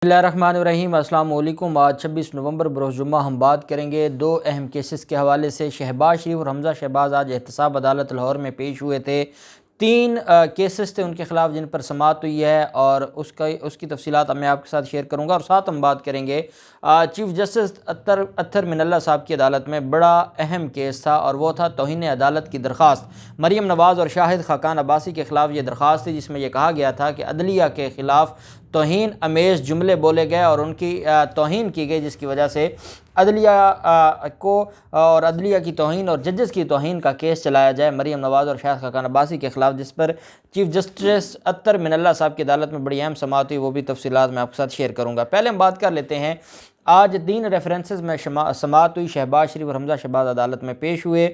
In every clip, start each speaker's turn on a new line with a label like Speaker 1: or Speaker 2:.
Speaker 1: बिस्मिल्लाहिर्रहमानिर्रहीम। अस्सलाम वालेकुम। आज 26 नवंबर बरोज़ जुम्मा हम बात करेंगे दो अहम केसेस के हवाले से। शहबाज शरीफ और हमज़ा शहबाज आज एहतसाब अदालत लाहौर में पेश हुए थे। तीन केसेस थे उनके ख़िलाफ़ जिन पर समाअत हुई है और उसकी तफसीलात मैं आपके साथ शेयर करूँगा। और साथ हम बात करेंगे चीफ़ जस्टिस अत्तर मिनल्ला साहब की अदालत में बड़ा अहम केस था और वो था तौहीन अदालत की दरख्वास्त। मरीम नवाज़ और शाहिद खाकान अब्बासी के ख़िलाफ़ ये दरख्वास्त थी जिसमें यह कहा गया था कि अदलिया के ख़िलाफ़ तौहीन अमेज़ जुमले बोले गए और उनकी तौहीन की गई, जिसकी वजह से अदलिया को और अदलिया की तौहीन और जजेस की तौहीन का केस चलाया जाए मरीम नवाज़ और शाहिद खाकान अब्बासी के ख़िलाफ़, जिस पर चीफ़ जस्टिस अत्तर मिनल्ला साहब की अदालत में बड़ी अहम समाअत हुई। वो भी तफसीलात मैं आपके साथ शेयर करूँगा। पहले हम बात कर लेते हैं, आज तीन रेफरेंसेस में समाअत हुई। शहबाज शरीफ और हमज़ा शहबाज अदालत में पेश हुए।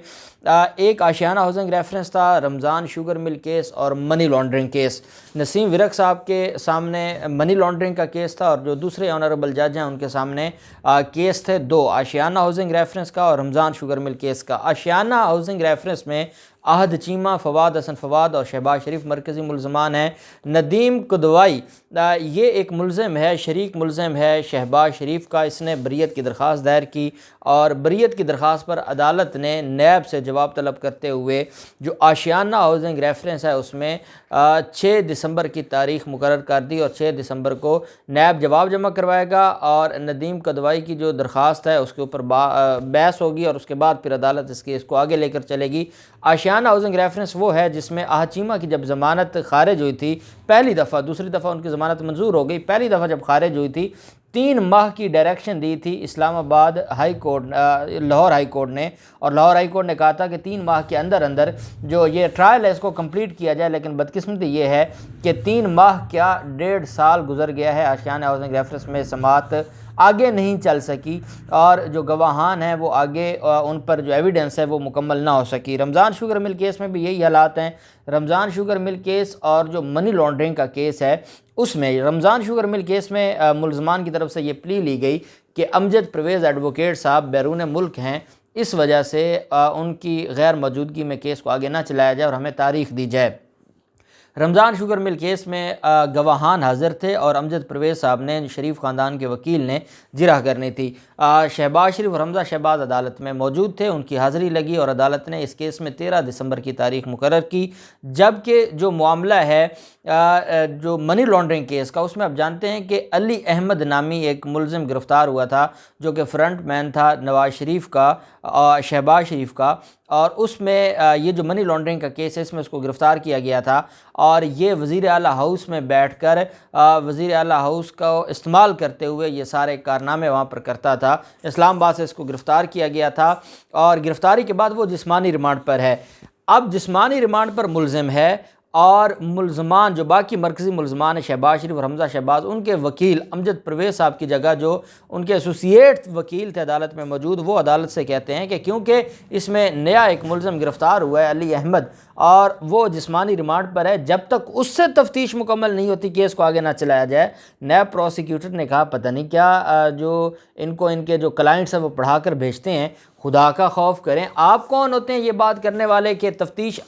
Speaker 1: एक आशियाना हाउसिंग रेफरेंस था, रमज़ान शुगर मिल केस और money laundering case. Naseem Virk साहब के सामने मनी लॉन्ड्रिंग का केस था और जो दूसरे ऑनरेबल जज हैं उनके सामने केस थे दो, आशियाना हाउसिंग रेफरेंस का और रमज़ान शुगर मिल केस का। आशियाना हाउसिंग रेफरेंस में आहद चीमा, फवाद हसन फवाद और शहबाज शरीफ मरकज़ी मुलज़मान हैं। नदीम कुदवाई ये एक मुलज़म है, शरीक मुलज़म है शहबाज शरीफ का। इसने बरीयत की दरख्वास्त दायर की और बरीयत की दरख्वास्त पर अदालत ने नैब से जवाब तलब करते हुए जो आशियाना हाउसिंग रेफरेंस है उसमें 6 दिसंबर की तारीख़ मुकर्रर कर दी और 6 दिसंबर को नैब जवाब जमा करवाएगा और नदीम कुदवाई की जो दरख्वास्त है उसके ऊपर बहस होगी और उसके बाद फिर अदालत इस केस को आगे लेकर चलेगी। आशियाना हाउसिंग रेफरेंस वो है जिसमें आहद चीमा की जब ज़मानत खारिज हुई थी पहली दफ़ा, दूसरी दफ़ा उनकी ज़मानत मंजूर हो गई, पहली दफ़ा जब खारिज हुई थी 3 माह की डायरेक्शन दी थी Islamabad high court, Lahore high court ने। और लाहौर हाई कोर्ट ने कहा था कि 3 माह के अंदर अंदर जो ये ट्रायल है इसको कंप्लीट किया जाए, लेकिन बदकिस्मती ये है कि 3 माह क्या 1.5 साल गुजर गया है। आशियाना हाउसिंग रेफरेंस में समाअत आगे नहीं चल सकी और जो गवाहान हैं वो आगे उन पर जो एविडेंस है वो मुकम्मल ना हो सकी। रमज़ान शुगर मिल केस में भी यही हालात हैं। रमज़ान शुगर मिल केस और जो मनी लॉन्ड्रिंग का केस है उसमें रमज़ान शुगर मिल केस में मुलज़मान की तरफ से ये प्ली ली गई कि अमजद परवेज़ एडवोकेट साहब बैरून मुल्क हैं, इस वजह से उनकी गैर मौजूदगी में केस को आगे ना चलाया जाए और हमें तारीख़ दी जाए। रमज़ान शुगर मिल केस में गवाहान हाज़िर थे और अमजद परवेज़ साहब ने शरीफ ख़ानदान के वकील ने जिरह करनी थी। शहबाज शरीफ और हमज़ा शहबाज अदालत में मौजूद थे, उनकी हाज़िरी लगी और अदालत ने इस केस में 13 दिसंबर की तारीख़ मुकर्रर की। जबकि जो मामला है जो मनी लॉन्ड्रिंग केस का, उसमें आप जानते हैं कि अली अहमद नामी एक मुलज़िम गिरफ़्तार हुआ था जो कि फ्रंट मैन था नवाज़ शरीफ का, शहबाज शरीफ का, और उसमें ये जो मनी लॉन्ड्रिंग का केस है इसमें उसको गिरफ़्तार किया गया था और ये वज़ीर आला हाउस में बैठकर वज़ीर आला हाउस का इस्तेमाल करते हुए ये सारे कारनामे वहाँ पर करता था। इस्लामाबाद से इसको गिरफ़्तार किया गया था और गिरफ़्तारी के बाद वो जिस्मानी रिमांड पर है। अब जिस्मानी रिमांड पर मुलज़िम है और मुलज़मान जो बाकी मरकज़ी मुलज़मान है शहबाज शरीफ और हमज़ा शहबाज, उनके वकील अमजद परवेज़ साहब की जगह जो उनके एसोसिएट वकील थे अदालत में मौजूद, वो अदालत से कहते हैं कि क्योंकि इसमें नया एक मुलज़म गिरफ़्तार हुआ है अली अहमद और वो जिस्मानी रिमांड पर है, जब तक उससे तफ्तीश मुकम्मल नहीं होती केस को आगे ना चलाया जाए। नैब प्रोसिक्यूटर ने कहा पता नहीं क्या जो इनको इनके जो क्लाइंट्स हैं वो पढ़ा कर भेजते हैं, खुदा का खौफ करें। आप कौन होते हैं ये बात करने वाले कि तफ्तीश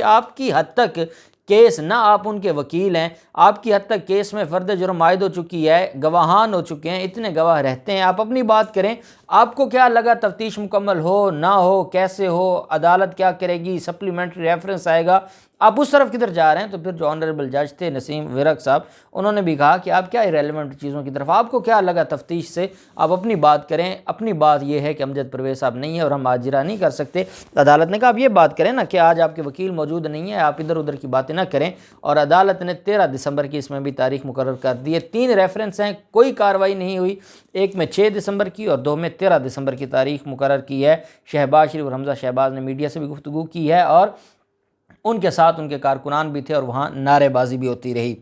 Speaker 1: आपकी हद तक केस ना, आप उनके वकील हैं, आपकी हद तक केस में फ़र्द जुर्म आयद हो चुकी है, गवाहान हो चुके हैं, इतने गवाह रहते हैं, आप अपनी बात करें। आपको क्या लगा तफ्तीश मुकम्मल हो ना हो, कैसे हो, अदालत क्या करेगी, सप्लीमेंट्री रेफरेंस आएगा, आप उस तरफ किधर जा रहे हैं? तो फिर जो ऑनरेबल जज थे नसीम विरक साहब, उन्होंने भी कहा कि आप क्या इरेलेवेंट चीज़ों की तरफ, आपको क्या लगा तफ्तीश से, आप अपनी बात करें। अपनी बात यह है कि अमजद परवेज़ साहब नहीं है और हम आजिरा नहीं कर सकते। अदालत ने कहा आप ये बात करें ना कि आज आपके वकील मौजूद नहीं है, आप इधर उधर की बातें ना करें। और अदालत ने 13 दिसंबर की इसमें भी तारीख़ मुकर्रर कर दी है। 3 रेफरेंस हैं, कोई कार्रवाई नहीं हुई, एक में 6 दिसंबर की और 2 में 13 दिसंबर की तारीख़ मुकर्रर की है। शहबाज शरीफ और हमज़ा शहबाज ने मीडिया से भी गुफ्तगू की है और उनके साथ उनके कारकुनान भी थे और वहाँ नारेबाजी भी होती रही।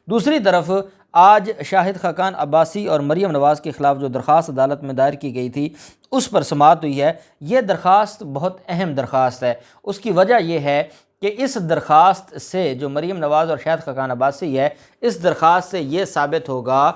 Speaker 1: दूसरी तरफ आज शाहिद खाकान अब्बासी और मरीम नवाज़ के ख़िलाफ़ जो दरख्वास्त अदालत में दायर की गई थी उस पर समाअत हुई है। ये दरख्वास्त बहुत अहम दरख्वास्त है। उसकी वजह यह है कि इस दरख्वास्त से जो मरीम नवाज़ और शाहिद खाकान अब्बासी है, इस दरख्वास्त से ये साबित होगा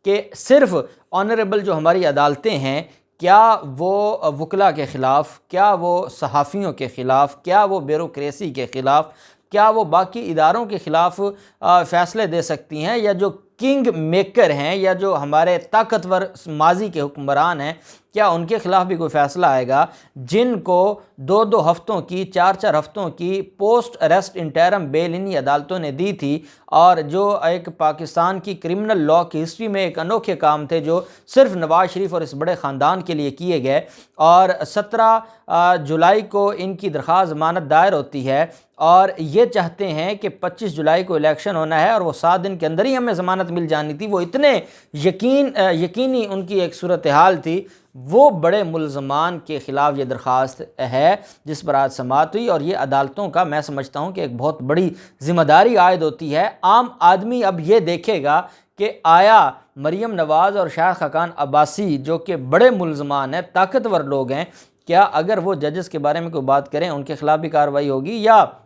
Speaker 1: कि सिर्फ़ ऑनरेबल जो हमारी अदालतें हैं, क्या वो वकला के ख़िलाफ़, क्या वो सहाफ़ियों के ख़िलाफ़, क्या वो ब्यूरोक्रेसी के ख़िलाफ़, क्या वो बाकी इदारों के ख़िलाफ़ फ़ैसले दे सकती हैं, या जो किंग मेकर हैं या जो हमारे ताकतवर माजी के हुक्मरान हैं, क्या उनके ख़िलाफ़ भी कोई फ़ैसला आएगा, जिनको 2-2 हफ़्तों की 4-4 हफ़्तों की पोस्ट अरेस्ट इंटरम बेल इन्हीं अदालतों ने दी थी, और जो एक पाकिस्तान की क्रिमिनल लॉ की हिस्ट्री में एक अनोखे काम थे जो सिर्फ नवाज़ शरीफ और इस बड़े ख़ानदान के लिए किए गए। और 17 जुलाई को इनकी दरख्वास्त ज़मानत दायर होती है और ये चाहते हैं कि 25 जुलाई को इलेक्शन होना है और वो 7 दिन के अंदर ही हमें ज़मानत मिल जानी थी। वो इतने यकीनी उनकी एक सूरत हाल थी। वो बड़े मुल्ज़मान के ख़िलाफ़ ये दरख्वास्त है जिस पर आज समाअत हुई, और ये अदालतों का मैं समझता हूँ कि एक बहुत बड़ी ज़िम्मेदारी आयद होती है। आम आदमी अब ये देखेगा कि आया मरीम नवाज़ और शायद खाकान अब्बासी जो कि बड़े मुल्ज़मान हैं, ताकतवर लोग हैं, क्या अगर वो जजेस के बारे में कोई बात करें उनके ख़िलाफ़ भी कार्रवाई होगी, या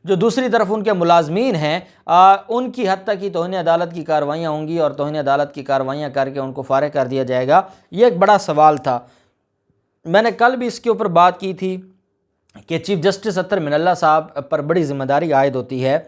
Speaker 1: जो दूसरी तरफ उनके मुलाजमीन हैं उनकी हद तक ही तौहीन अदालत की कार्रवाइयाँ होंगी और तौहीन अदालत की कार्रवाइयाँ करके उनको फारिग कर दिया जाएगा। ये एक बड़ा सवाल था। मैंने कल भी इसके ऊपर बात की थी कि चीफ जस्टिस अत्तर मिनल्ला साहब पर बड़ी ज़िम्मेदारी आयद होती है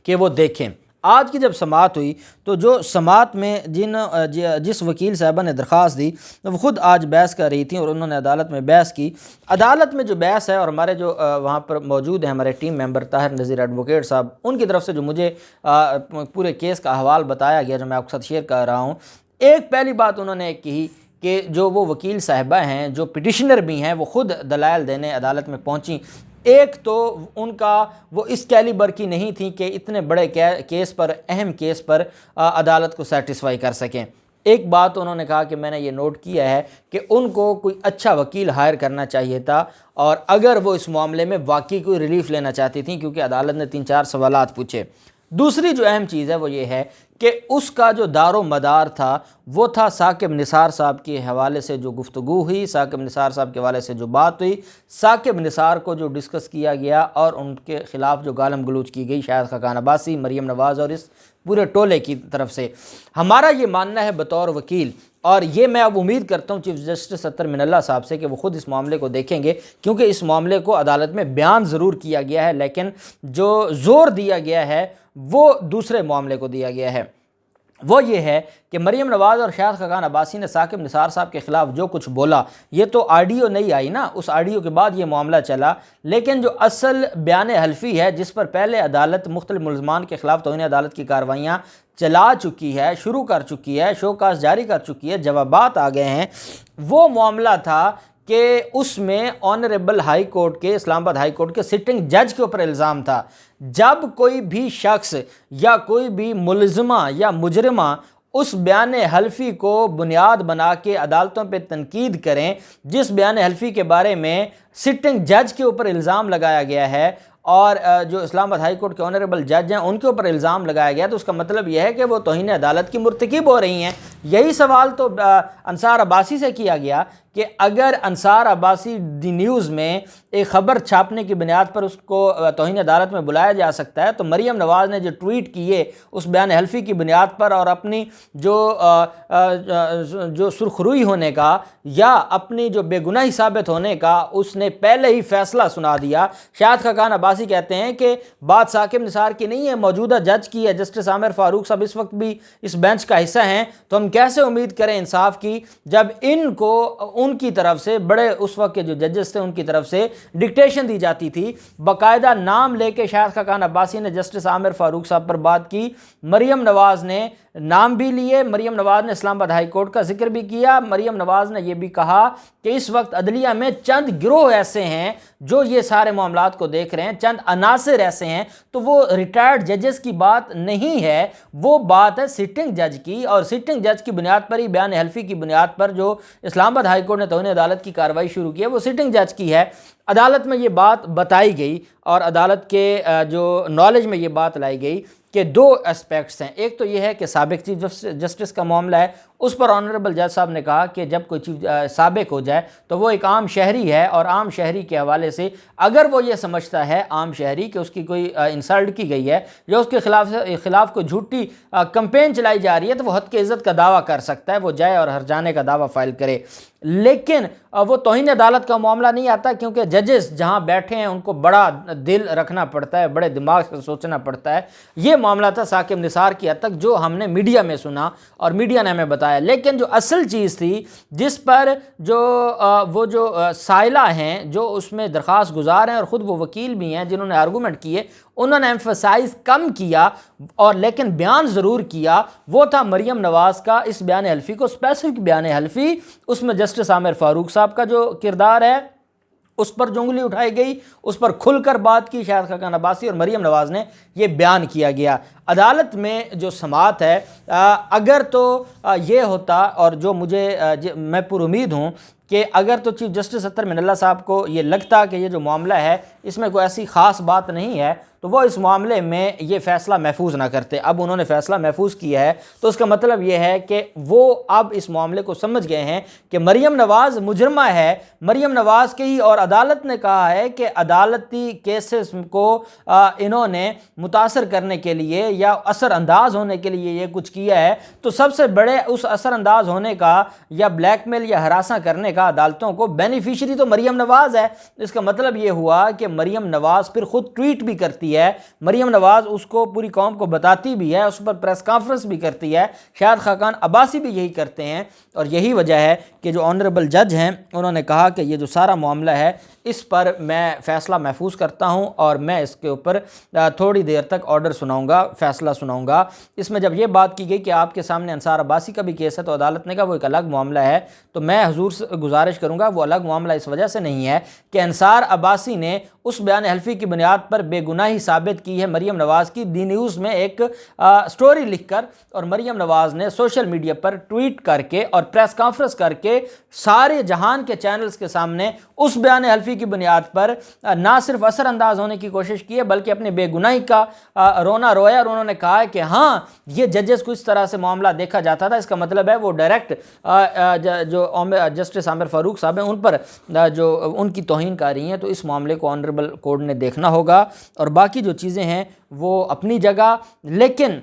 Speaker 1: कि वो देखें। आज की जब समाअत हुई तो जो समाअत में जिस वकील साहबा ने दरख्वास्त दी वो ख़ुद आज बहस कर रही थी और उन्होंने अदालत में बहस की। अदालत में जो बहस है, और हमारे जो वहाँ पर मौजूद हैं हमारे टीम मेंबर ताहिर नज़ीर एडवोकेट साहब, उनकी तरफ से जो मुझे पूरे केस का अहवाल बताया गया जो मैं आपके साथ शेयर कर रहा हूँ। एक पहली बात उन्होंने कही कि जो वो वकील साहबा हैं जो पिटिशनर भी हैं वो ख़ुद दलाइल देने अदालत में पहुँची। एक तो उनका वो इस कैलिबर की नहीं थी कि इतने बड़े केस पर, अहम केस पर अदालत को सेटिस्फाई कर सकें। एक बात उन्होंने कहा कि मैंने ये नोट किया है कि उनको कोई अच्छा वकील हायर करना चाहिए था, और अगर वो इस मामले में वाकई कोई रिलीफ लेना चाहती थी, क्योंकि अदालत ने 3-4 सवालात पूछे। दूसरी जो अहम चीज़ है वो ये है कि उसका जो दारो मदार था वो था साकिब निसार साहब के हवाले से जो गुफ्तगू हुई, साकिब निसार साहब के हवाले से जो बात हुई, साकिब निसार को जो डिस्कस किया गया और उनके ख़िलाफ़ जो गालम गलूच की गई शाहिद खाकान अब्बासी, मरीम नवाज़ और इस पूरे टोले की तरफ से। हमारा ये मानना है बतौर वकील, और ये मैं अब उम्मीद करता हूँ चीफ जस्टिस अत्तर मिनल्ला साहब से कि वो ख़ुद इस मामले को देखेंगे, क्योंकि इस मामले को अदालत में बयान ज़रूर किया गया है लेकिन जो ज़ोर दिया गया है वो दूसरे मामले को दिया गया है। वो ये है कि मरीम नवाज़ और शाहिद खाकान अब्बासी ने साकिब निसार साहब के ख़िलाफ़ जो कुछ बोला, ये तो ऑडियो नहीं आई ना, उस ऑडियो के बाद ये मामला चला, लेकिन जो असल बयान हल्फी है जिस पर पहले अदालत मुख्तलिफ मुल्ज़मान के ख़िलाफ़ तौहीन अदालत की कार्रवाइयाँ चला चुकी है, शुरू कर चुकी है, शोकास जारी कर चुकी है, जवाबात आ गए हैं, वो मामला था कि उसमें ऑनरेबल हाई कोर्ट के, इस्लामाबाद हाई कोर्ट के सिटिंग जज के ऊपर इल्ज़ाम था। जब कोई भी शख्स या कोई भी मुलज़मा या मुजरिमा उस बयान हल्फी को बुनियाद बना के अदालतों पे तनकीद करें जिस बयान हल्फी के बारे में सिटिंग जज के ऊपर इल्ज़ाम लगाया गया है, और जो इस्लामाबाद हाई कोर्ट के ऑनरेबल जज हैं उनके ऊपर इल्ज़ाम लगाया गया, तो उसका मतलब यह है कि वो तौहीन अदालत की मुर्तकिब हो रही हैं। यही सवाल तो अंसार अब्बासी से किया गया कि अगर अंसार अब्बासी दी न्यूज़ में एक ख़बर छापने की बुनियाद पर उसको तौहीन अदालत में बुलाया जा सकता है, तो मरीम नवाज़ ने जो ट्वीट किए उस बयान हल्फी की बुनियाद पर और अपनी जो सुरखरुई होने का या अपनी जो बेगुनाही साबित होने का उसने पहले ही फैसला सुना दिया। शाहिद खाकान अब्बासी कहते हैं कि बात साकिब निसार की नहीं है, मौजूदा जज की है, जस्टिस आमिर फारूक साहब इस वक्त भी इस बेंच का हिस्सा हैं, तो हम कैसे उम्मीद करें इंसाफ की जब इनको उनकी तरफ से, बड़े उस वक्त के जो जजेस थे उनकी तरफ से डिक्टेशन दी जाती थी। बाकायदा नाम लेके शाहिद खाकान अब्बासी ने जस्टिस आमिर फारूक साहब पर बात की, मरीम नवाज़ ने नाम भी लिए, मरीम नवाज़ ने इस्लामाबाद हाई कोर्ट का जिक्र भी किया। मरीम नवाज़ ने यह भी कहा कि इस वक्त अदलिया में चंद गिरोह ऐसे हैं जो ये सारे मामलात को देख रहे हैं, चंद अनासिर ऐसे हैं, तो वो रिटायर्ड जजेस की बात नहीं है, वो बात है सिटिंग जज की, और सिटिंग जज की बुनियाद पर ही, बयान हल्फी की बुनियाद पर जो इस्लामाबाद हाई कोर्ट ने तौहीन अदालत की कार्रवाई शुरू की है वो सिटिंग जज की है। अदालत में ये बात बताई गई और अदालत के जो नॉलेज में ये बात लाई गई कि दो एस्पेक्ट्स हैं। एक तो ये है कि साबिक चीफ जस्टिस का मामला है, उस पर ऑनरेबल जज साहब ने कहा कि जब कोई चीफ साबिक हो जाए तो वो एक आम शहरी है, और आम शहरी के हवाले से अगर वो ये समझता है आम शहरी कि उसकी कोई इंसल्ट की गई है या उसके खिलाफ कोई झूठी कंपेन चलाई जा रही है, तो वो हद के इज़्ज़त का दावा कर सकता है, वो जाए और हर्जाने का दावा फाइल करे। लेकिन वो तौहीन अदालत का मामला नहीं आता, क्योंकि जजेस जहाँ बैठे हैं उनको बड़ा दिल रखना पड़ता है, बड़े दिमाग से सोचना पड़ता है। ये मामला था साकिब निसार की हद तक, जो हमने मीडिया में सुना और मीडिया ने हमें बताया। लेकिन जो असल चीज़ थी जिस पर वो जो साइला हैं, जो उसमें दरख्वास्त गुजार हैं और ख़ुद वो वकील भी हैं जिन्होंने आर्गूमेंट किए, उन्होंने एम्फसाइज कम किया और लेकिन बयान ज़रूर किया, वो था मरियम नवाज़ का इस बयान हल्फी को, स्पेसिफिक बयान हल्फी। उसमें जस्टिस आमिर फ़ारूक साहब का जो किरदार है उस पर जो उंगली उठाई गई, उस पर खुलकर बात की शाहिद खाकान अब्बासी और मरियम नवाज़ ने ये बयान किया गया। अदालत में जो समात है, अगर तो ये होता, और जो मैं पुरुमीद हूँ कि अगर तो चीफ जस्टिस अत्तर मिनल्ला साहब को ये लगता कि ये जो मामला है इसमें कोई ऐसी ख़ास बात नहीं है, तो वो इस मामले में ये फ़ैसला महफूज ना करते। अब उन्होंने फ़ैसला महफूज किया है, तो उसका मतलब ये है कि वो अब इस मामले को समझ गए हैं कि मरियम नवाज़ मुजरमा है, मरियम नवाज़ की ही, और अदालत ने कहा है कि अदालती केसेस को इन्होंने मुतासर करने के लिए या असरअंदाज होने के लिए ये कुछ किया है। तो सबसे बड़े उस असरअंदाज होने का या ब्लैकमेल या हरासा करने का अदालतों को बेनिफिशरी तो मरियम नवाज़ है। इसका मतलब ये हुआ कि मरियम नवाज़ फिर खुद ट्वीट भी करती है, मरियम नवाज़ उसको पूरी कौम को बताती भी है, उस पर प्रेस कॉन्फ्रेंस भी करती है, शाहिद खाकान अब्बासी भी यही करते हैं। और यही वजह है कि जो ऑनरेबल जज हैं उन्होंने कहा कि ये जो सारा मामला है इस पर मैं फ़ैसला महफूज करता हूं और मैं इसके ऊपर थोड़ी देर तक ऑर्डर सुनाऊंगा, फ़ैसला सुनाऊंगा। इसमें जब ये बात की गई कि आपके सामने अंसार अब्बासी का भी केस है, तो अदालत ने कहा वो एक अलग मामला है। तो मैं हुजूर से गुजारिश करूंगा, वो अलग मामला इस वजह से नहीं है कि अंसार अब्बासी ने उस बयान हल्फी की बुनियाद पर बेगुनाही साबित की है मरियम नवाज़ की, दी न्यूज़ में एक स्टोरी लिखकर, और मरियम नवाज़ ने सोशल मीडिया पर ट्वीट करके और प्रेस कॉन्फ्रेंस करके सारे जहान के चैनल्स के सामने उस बयान हल्फी की बुनियाद पर ना सिर्फ असरअंदाज होने की कोशिश की है बल्कि अपनी बेगुनाही का रोना रोया। और उन्होंने कहा है कि हाँ, ये जजेस को इस तरह से मामला देखा जाता था, इसका मतलब है वो डायरेक्ट जो जस्टिस आमिर फ़ारूक साहब हैं उन पर जो उनकी तौहीन कर रही हैं। तो इस मामले को ऑनरेबल कोर्ट ने देखना होगा, और बाकी जो चीज़ें हैं वो अपनी जगह, लेकिन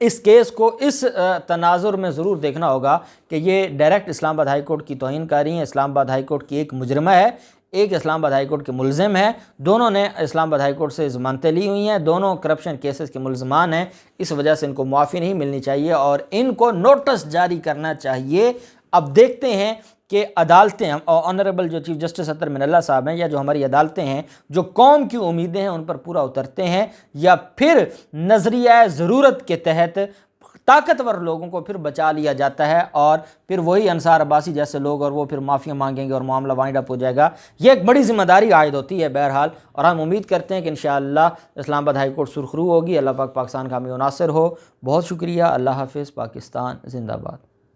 Speaker 1: इस केस को इस तनाजुर में ज़रूर देखना होगा कि ये डायरेक्ट इस्लामाबाद हाई कोर्ट की तौहीन कर रही हैं। इस्लामाबाद हाई कोर्ट की एक मुजरिमा है, एक इस्लामाबाद हाई कोर्ट के मुलजिम है, दोनों ने इस्लामाबाद हाई कोर्ट से ज़मानतें ली हुई हैं, दोनों करप्शन केसेस के मुलजमान हैं। इस वजह से इनको मुआफ़ी नहीं मिलनी चाहिए और इनको नोटिस जारी करना चाहिए। अब देखते हैं कि अदालतें, ऑनरेबल जो चीफ जस्टिस अत्तर मिनल्ला साहब हैं, या जो हमारी अदालतें हैं, जो कौम की उम्मीदें हैं उन पर पूरा उतरते हैं, या फिर नज़रिया ज़रूरत के तहत ताकतवर लोगों को फिर बचा लिया जाता है और फिर वही अंसार अब्बासी जैसे लोग और वो फिर माफ़िया मांगेंगे और मामला वाइंड अप हो जाएगा। ये एक बड़ी जिम्मेदारी आयद होती है बहरहाल, और हम उम्मीद करते हैं कि इंशाअल्लाह इस्लामाबाद हाई कोर्ट सुरखरू होगी। अल्लाह पाक पाकिस्तान का हामी नासिर हो। बहुत शुक्रिया। अल्लाह हाफ़िज़। पाकिस्तान जिंदाबाद।